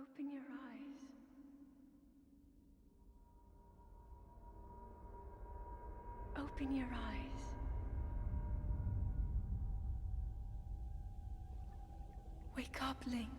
Open your eyes. Open your eyes. Wake up, Link.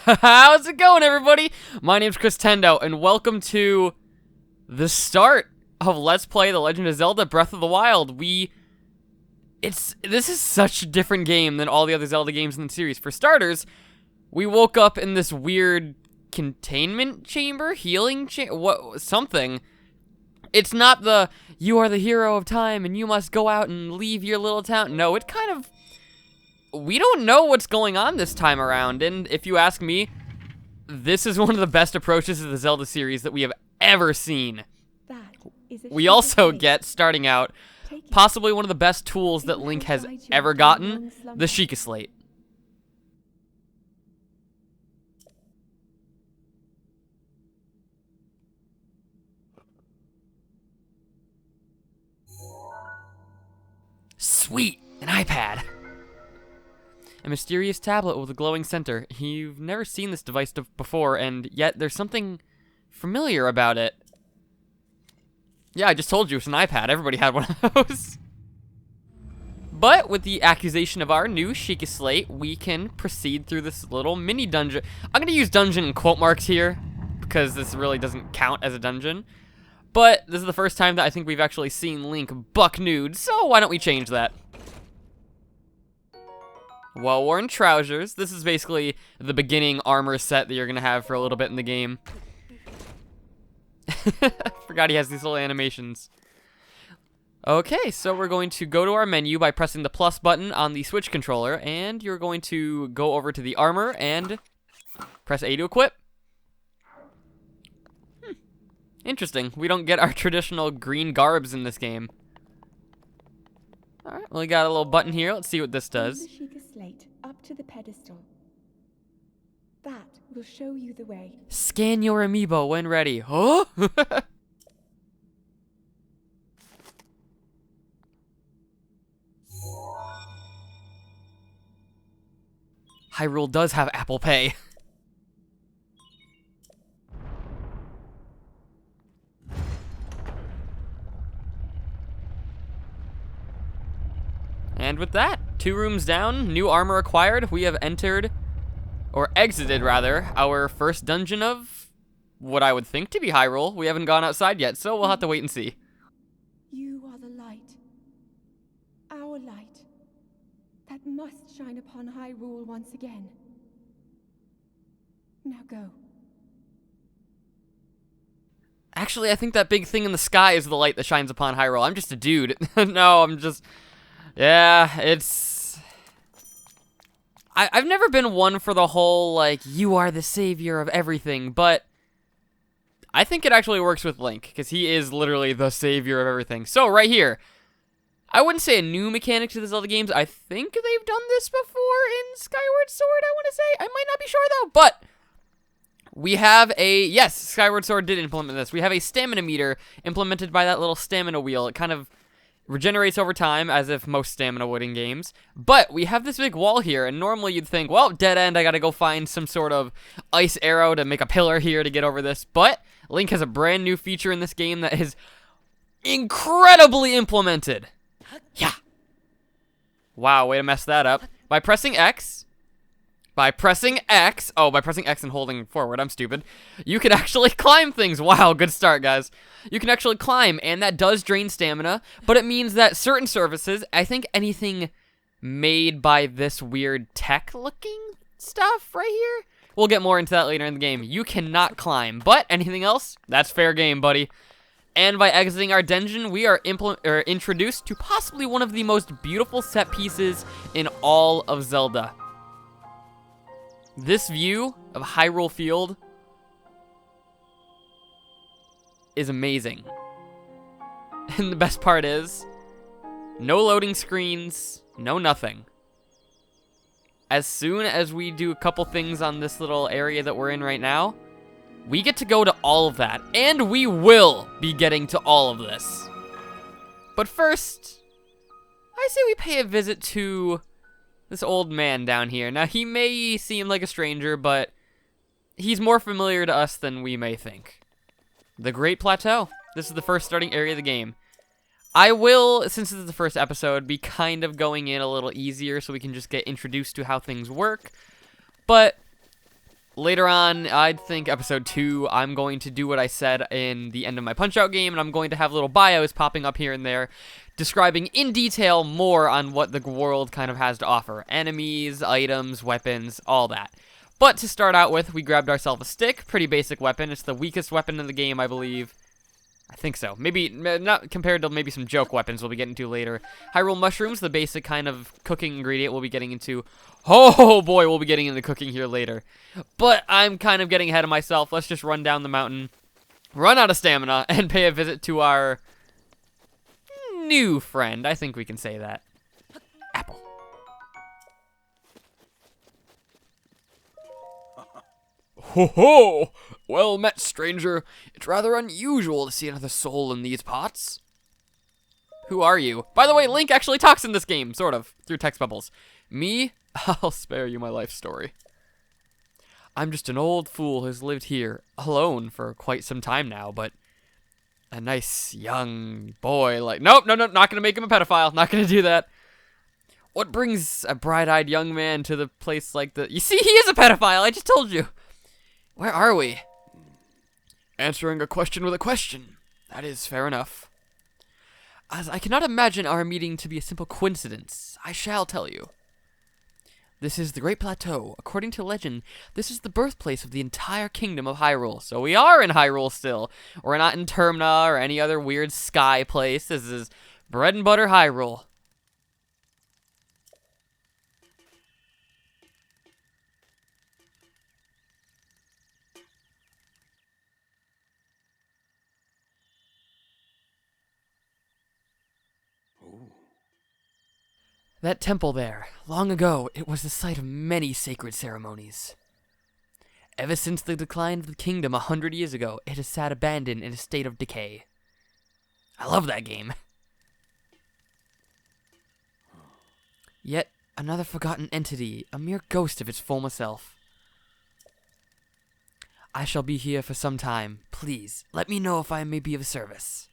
How's it going, everybody? My name's Chris Tendo, and welcome to the start of Let's Play The Legend of Zelda Breath of the Wild. This is such a different game than all the other Zelda games in the series. For starters, we woke up in this weird containment chamber, healing something. It's not the, you are the hero of time and you must go out and leave your little town. No, it kind of... We don't know what's going on this time around, and if you ask me, this is one of the best approaches to the Zelda series that we have ever seen. We also get, starting out, possibly one of the best tools that Link has ever gotten, the Sheikah Slate. Sweet, an iPad. A mysterious tablet with a glowing center. You've never seen this device before, and yet there's something familiar about it. Yeah, I just told you, it's an iPad. Everybody had one of those. But with the accusation of our new Sheikah Slate, we can proceed through this little mini dungeon. I'm going to use dungeon in quote marks here, because this really doesn't count as a dungeon. But this is the first time that I think we've actually seen Link buck nude, so why don't we change that? Well-worn trousers. This is basically the beginning armor set that you're going to have for a little bit in the game. Forgot he has these little animations. Okay, so we're going to go to our menu by pressing the plus button on the Switch controller, and you're going to go over to the armor and press A to equip. Interesting. We don't get our traditional green garbs in this game. Alright, well, we got a little button here. Let's see what this does. Slate up to the pedestal. That will show you the way. Scan your amiibo when ready. Huh? Hyrule does have Apple Pay. And with that, 2 rooms down, new armor acquired, we have entered, or exited rather, our first dungeon of what I would think to be Hyrule. We haven't gone outside yet, so we'll have to wait and see. You are the light. Our light. That must shine upon Hyrule once again. Now go. Actually, I think that big thing in the sky is the light that shines upon Hyrule. I'm just a dude. No, I'm just... Yeah, it's... I've never been one for the whole, like, you are the savior of everything, but I think it actually works with Link, because he is literally the savior of everything. So, right here, I wouldn't say a new mechanic to the Zelda games. I think they've done this before in Skyward Sword, I want to say. I might not be sure, though, but we have a... Yes, Skyward Sword did implement this. We have a stamina meter implemented by that little stamina wheel. It kind of regenerates over time, as if most stamina would in games. But we have this big wall here, and normally you'd think, well, dead end, I gotta go find some sort of ice arrow to make a pillar here to get over this. But Link has a brand new feature in this game that is incredibly implemented. Yeah. Wow, way to mess that up. By pressing X, by pressing X, by pressing X and holding forward, I'm stupid, you can actually climb things. Wow, good start, guys. You can actually climb, and that does drain stamina, but it means that certain surfaces, I think anything made by this weird tech-looking stuff right here, we'll get more into that later in the game, you cannot climb, but anything else, that's fair game, buddy. And by exiting our dungeon, we are introduced to possibly one of the most beautiful set pieces in all of Zelda. This view of Hyrule Field is amazing. And the best part is, no loading screens, no nothing. As soon as we do a couple things on this little area that we're in right now, we get to go to all of that, and we will be getting to all of this. But first, I say we pay a visit to this old man down here. Now, he may seem like a stranger, but he's more familiar to us than we may think. The Great Plateau. This is the first starting area of the game. I will, since this is the first episode, be kind of going in a little easier so we can just get introduced to how things work. But later on, I think episode 2, I'm going to do what I said in the end of my Punch-Out game, and I'm going to have little bios popping up here and there, describing in detail more on what the world kind of has to offer. Enemies, items, weapons, all that. But to start out with, we grabbed ourselves a stick, pretty basic weapon. It's the weakest weapon in the game, I believe. I think so. Maybe, not compared to maybe some joke weapons we'll be getting to later. Hyrule mushrooms, the basic kind of cooking ingredient we'll be getting into. Oh boy, we'll be getting into cooking here later. But I'm kind of getting ahead of myself. Let's just run down the mountain, run out of stamina, and pay a visit to our new friend. I think we can say that. Apple. Ho ho! Well met, stranger. It's rather unusual to see another soul in these parts. Who are you? By the way, Link actually talks in this game, sort of, through text bubbles. Me? I'll spare you my life story. I'm just an old fool who's lived here, alone, for quite some time now, but a nice young boy like... Nope, not gonna make him a pedophile, not gonna do that. What brings a bright-eyed young man to the place like the... You see, he is a pedophile, I just told you. Where are we? Answering a question with a question. That is fair enough. As I cannot imagine our meeting to be a simple coincidence, I shall tell you. This is the Great Plateau. According to legend, this is the birthplace of the entire kingdom of Hyrule. So we are in Hyrule still. We're not in Termina or any other weird sky place. This is bread and butter Hyrule. That temple there, long ago, it was the site of many sacred ceremonies. Ever since the decline of the kingdom 100 years ago, it has sat abandoned in a state of decay. I love that game. Yet another forgotten entity, a mere ghost of its former self. I shall be here for some time. Please, let me know if I may be of service.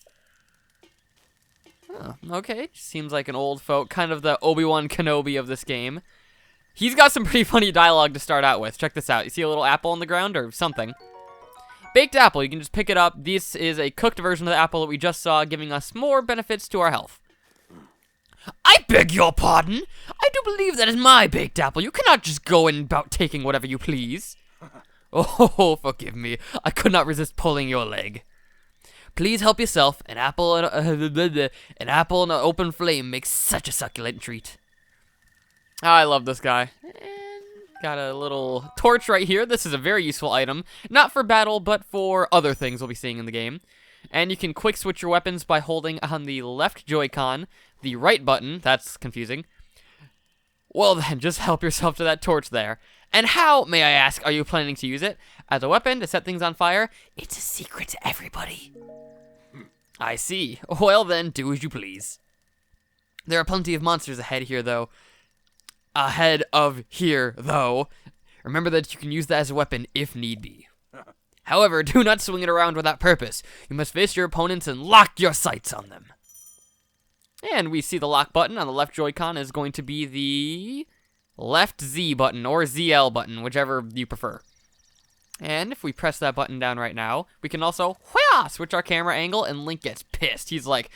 Oh, okay, seems like an old folk, kind of the Obi-Wan Kenobi of this game. He's got some pretty funny dialogue to start out with. Check this out. You see a little apple on the ground or something? Baked apple, you can just pick it up. This is a cooked version of the apple that we just saw, giving us more benefits to our health. I beg your pardon? I do believe that is my baked apple. You cannot just go in about taking whatever you please. Oh, forgive me. I could not resist pulling your leg. Please help yourself. An apple in an open flame makes such a succulent treat. Oh, I love this guy. And got a little torch right here. This is a very useful item. Not for battle, but for other things we'll be seeing in the game. And you can quick switch your weapons by holding on the left Joy-Con, the right button. That's confusing. Well then, just help yourself to that torch there. And how, may I ask, are you planning to use it? As a weapon to set things on fire? It's a secret to everybody. I see. Well then, do as you please. There are plenty of monsters ahead of here, though. Remember that you can use that as a weapon if need be. However, do not swing it around without purpose. You must face your opponents and lock your sights on them. And we see the lock button on the left Joy-Con is going to be the left Z button or ZL button, whichever you prefer. And if we press that button down right now, we can also switch our camera angle, and Link gets pissed. He's like,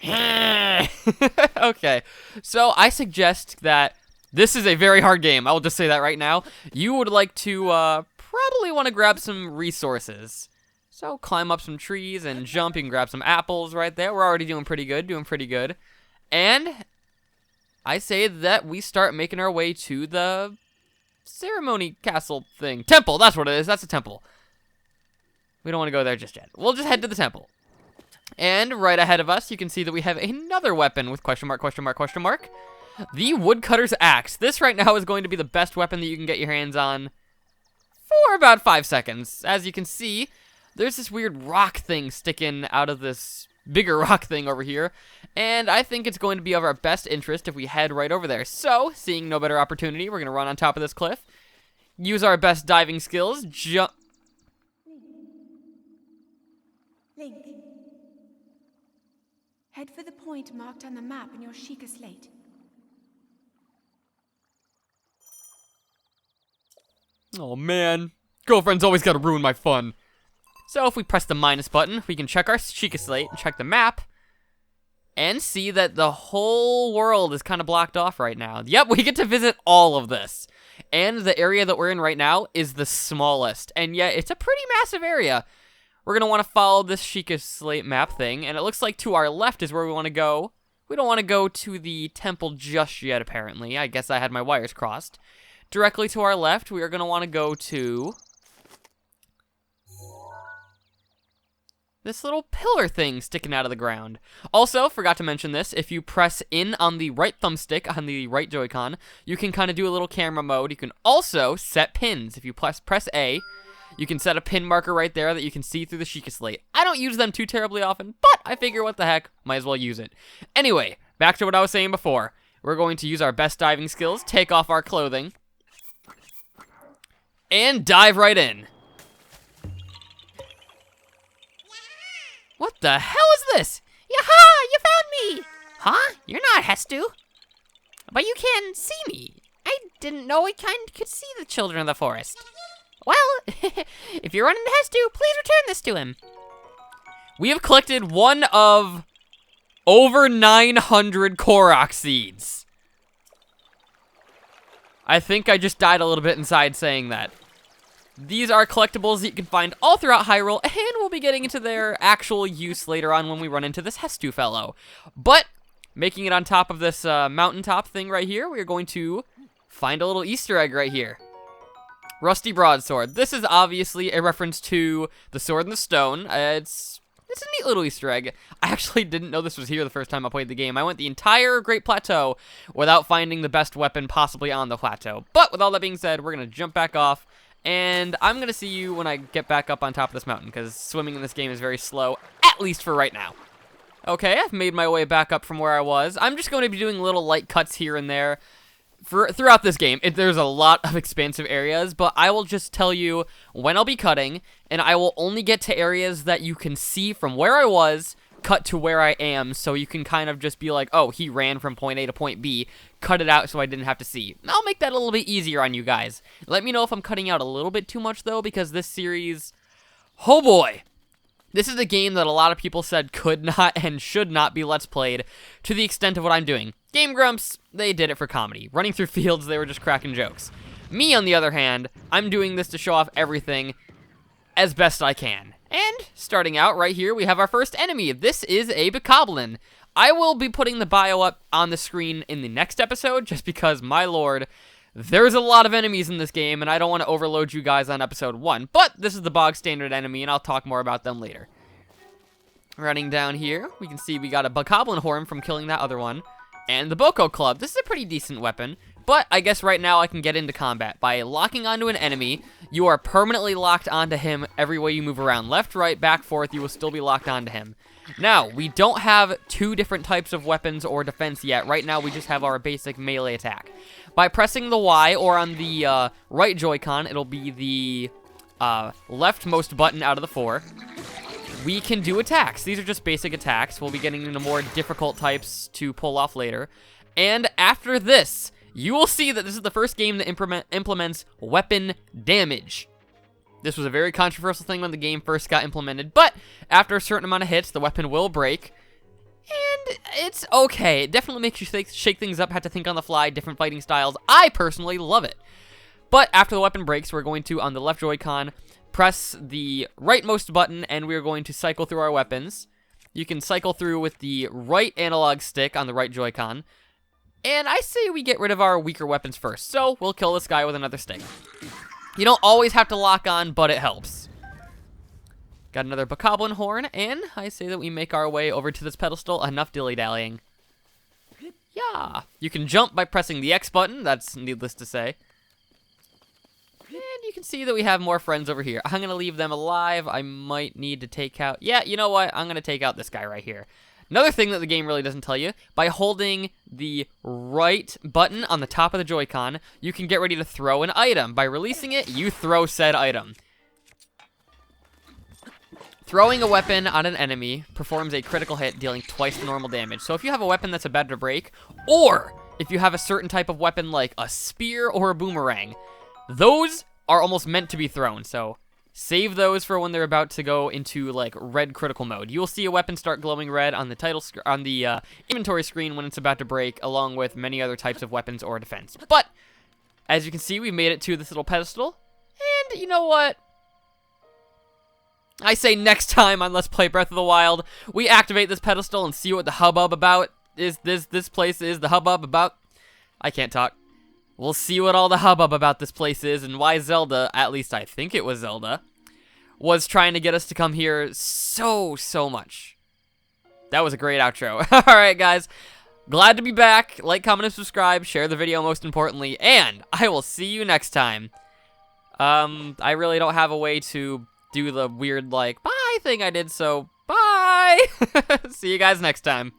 okay. So I suggest that this is a very hard game. I will just say that right now. You would like to probably want to grab some resources. So climb up some trees and jump. You can grab some apples right there. We're already doing pretty good, And I say that we start making our way to the ceremony castle thing. Temple, that's what it is. That's a temple. We don't want to go there just yet. We'll just head to the temple. And right ahead of us, you can see that we have another weapon with question mark. The woodcutter's axe. This right now is going to be the best weapon that you can get your hands on for about 5 seconds. As you can see, there's this weird rock thing sticking out of this bigger rock thing over here, and I think it's going to be of our best interest if we head right over there. So, seeing no better opportunity, we're going to run on top of this cliff, use our best diving skills, jump. Link. Head for the point marked on the map in your Sheikah slate. Oh man, girlfriend's always got to ruin my fun. So if we press the minus button, we can check our Sheikah slate and check the map and see that the whole world is kind of blocked off right now. Yep, we get to visit all of this. And the area that we're in right now is the smallest, and yet it's a pretty massive area. We're going to want to follow this Sheikah slate map thing, and it looks like to our left is where we want to go. We don't want to go to the temple just yet, apparently. I guess I had my wires crossed. Directly to our left, we are going to want to go to this little pillar thing sticking out of the ground. Also, forgot to mention this, if you press in on the right thumbstick on the right Joy-Con, you can kind of do a little camera mode. You can also set pins. If you press A, you can set a pin marker right there that you can see through the Sheikah slate. I don't use them too terribly often, but I figure what the heck, might as well use it. Anyway, back to what I was saying before. We're going to use our best diving skills, take off our clothing, and dive right in. What the hell is this? Yaha! You found me! Huh? You're not Hestu. But you can see me. I didn't know I could see the children of the forest. Well, if you're running to Hestu, please return this to him. We have collected one of over 900 Korok seeds. I think I just died a little bit inside saying that. These are collectibles that you can find all throughout Hyrule, and we'll be getting into their actual use later on when we run into this Hestu fellow. But, making it on top of this mountaintop thing right here, we are going to find a little Easter egg right here. Rusty Broadsword. This is obviously a reference to the Sword in the Stone. It's a neat little Easter egg. I actually didn't know this was here the first time I played the game. I went the entire Great Plateau without finding the best weapon possibly on the plateau. But with all that being said, we're going to jump back off. And I'm going to see you when I get back up on top of this mountain, because swimming in this game is very slow, at least for right now. Okay, I've made my way back up from where I was. I'm just going to be doing little light cuts here and there throughout this game. There's a lot of expansive areas, but I will just tell you when I'll be cutting, and I will only get to areas that you can see from where I was, cut to where I am, so you can kind of just be like, oh, he ran from point A to point B, cut it out so I didn't have to see. I'll make that a little bit easier on you guys. Let me know if I'm cutting out a little bit too much, though, because this series, oh boy, this is a game that a lot of people said could not and should not be Let's Played to the extent of what I'm doing. Game Grumps, they did it for comedy. Running through fields, they were just cracking jokes. Me, on the other hand, I'm doing this to show off everything as best I can. And, starting out right here, we have our first enemy. This is a Bokoblin. I will be putting the bio up on the screen in the next episode, just because, my lord, there's a lot of enemies in this game, and I don't want to overload you guys on episode 1. But, this is the bog standard enemy, and I'll talk more about them later. Running down here, we can see we got a Bokoblin horn from killing that other one. And the Boko Club. This is a pretty decent weapon. But I guess right now I can get into combat. By locking onto an enemy, you are permanently locked onto him every way you move around. Left, right, back, forth, you will still be locked onto him. Now, we don't have two different types of weapons or defense yet. Right now, we just have our basic melee attack. By pressing the Y, or on the right Joy-Con, it'll be the leftmost button out of the 4. We can do attacks. These are just basic attacks. We'll be getting into more difficult types to pull off later. And after this you will see that this is the first game that implements weapon damage. This was a very controversial thing when the game first got implemented, but after a certain amount of hits, the weapon will break, and it's okay. It definitely makes you shake things up, have to think on the fly, different fighting styles. I personally love it. But after the weapon breaks, we're going to, on the left Joy-Con, press the rightmost button, and we're going to cycle through our weapons. You can cycle through with the right analog stick on the right Joy-Con, and I say we get rid of our weaker weapons first, so we'll kill this guy with another stick. You don't always have to lock on, but it helps. Got another bokoblin horn, and I say that we make our way over to this pedestal. Enough dilly-dallying. Yeah. You can jump by pressing the X button, that's needless to say. And you can see that we have more friends over here. I'm going to leave them alive. I might need to take out... Yeah, you know what? I'm going to take out this guy right here. Another thing that the game really doesn't tell you, by holding the right button on the top of the Joy-Con, you can get ready to throw an item. By releasing it, you throw said item. Throwing a weapon on an enemy performs a critical hit, dealing twice the normal damage. So if you have a weapon that's about to break, or if you have a certain type of weapon like a spear or a boomerang, those are almost meant to be thrown. So save those for when they're about to go into like red critical mode. You will see a weapon start glowing red on the inventory screen when it's about to break, along with many other types of weapons or defense. But as you can see, we made it to this little pedestal, and you know what? I say next time on Let's Play Breath of the Wild, we activate this pedestal and see what the hubbub about is. This place is the hubbub about. I can't talk. We'll see what all the hubbub about this place is and why Zelda, at least I think it was Zelda, was trying to get us to come here so much. That was a great outro. Alright, guys. Glad to be back. Like, comment, and subscribe. Share the video most importantly. And I will see you next time. I really don't have a way to do the weird, like, bye thing I did, so bye! See you guys next time.